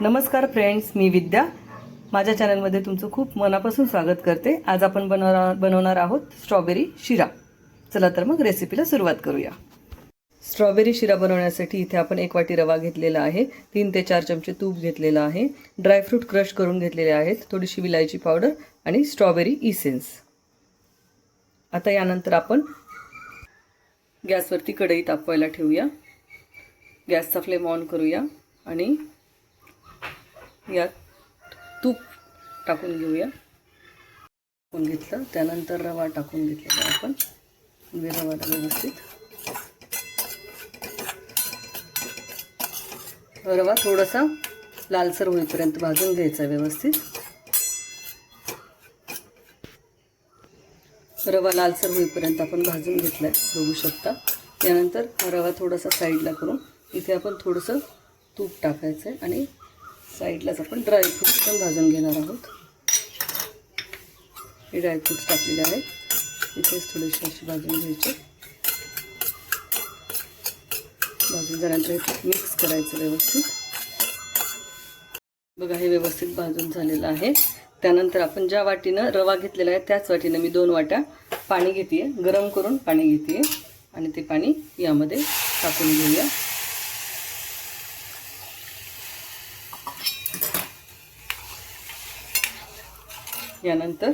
नमस्कार फ्रेंड्स, मी विद्या. माझ्या चॅनलमध्ये तुमचं खूप मनापासून स्वागत करते. आज आपण बनवणार आहोत स्ट्रॉबेरी शिरा. चला तर मग रेसिपीला सुरुवात करूया. स्ट्रॉबेरी शिरा बनवण्यासाठी इथे आपण 1 वाटी रवा घेतलेला आहे, 3 ते 4 चमचे तूप घेतलेलं आहे, ड्रायफ्रूट क्रश करून घेतलेले आहेत, थोडीशी विलायची पावडर आणि स्ट्रॉबेरी इसेन्स. आता यानंतर आपण गॅसवरती कढई तापवायला ठेवूया. गॅसचा फ्लेम ऑन करूया आणि यात तूप टाकून घेऊया. टाकून घेतलं, त्यानंतर रवा टाकून घेतलेला आपण. रवाला व्यवस्थित रवा थोडासा लालसर होईपर्यंत भाजून घ्यायचा व्यवस्थित. रवा लालसर होईपर्यंत आपण भाजून घेतलाय, बघू शकता. यानंतर रवा थोडासा साईडला करून इथे आपण थोडंसं तूप टाकायचं आहे आणि साईडलाच आपण ड्रायफ्रूट्स पण भाजून घेणार आहोत. हे ड्रायफ्रूट्स टाकलेले आहेत, इथेच थोडेसे असे भाजून घ्यायचे. भाजून झाल्यानंतर हे मिक्स करायचं व्यवस्थित. बघा, हे व्यवस्थित भाजून झालेलं आहे. त्यानंतर आपण ज्या वाटीनं रवा घेतलेला आहे त्याच वाटीनं मी 2 वाट्या पाणी घेते, गरम करून पाणी घेते आणि ते पाणी यामध्ये टाकून घेऊया. यानंतर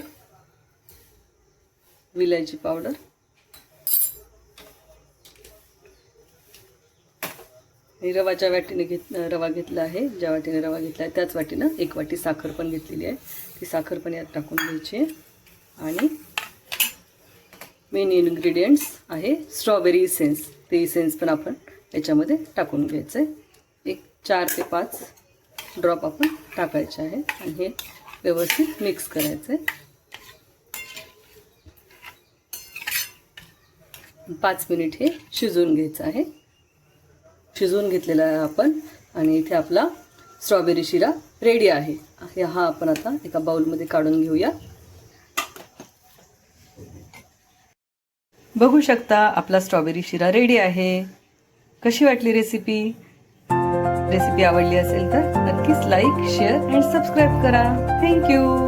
विलायची पावडर, रवाच्या वाटीने रवा घेतला आहे, ज्या वाटीने रवा घेतला आहे त्याच वाटीनं 1 वाटी साखर पण घेतलेली आहे. ती साखर पण यात टाकून घ्यायची आणि मेन इन्ग्रेडियंट्स आहे स्ट्रॉबेरी इसेन्स. ते इसेन्स पण आपण याच्यामध्ये टाकून घ्यायचं आहे. एक 4 ते 5 ड्रॉप आपण टाकायचे आहे आणि हे व्यवस्थित मिक्स करायचं आहे. 5 मिनिट हे शिजवून घ्यायचं आहे. शिजवून घेतलेला आहे आपण आणि इथे आपला स्ट्रॉबेरी शिरा रेडी आहे. हा आपण आता एका बाउलमध्ये काढून घेऊया. बघू शकता, आपला स्ट्रॉबेरी शिरा रेडी आहे. कशी वाटली रेसिपी? रेसिपी आवडली असेल तर नक्कीच लाईक, शेअर आणि सबस्क्राईब करा. थँक्यू.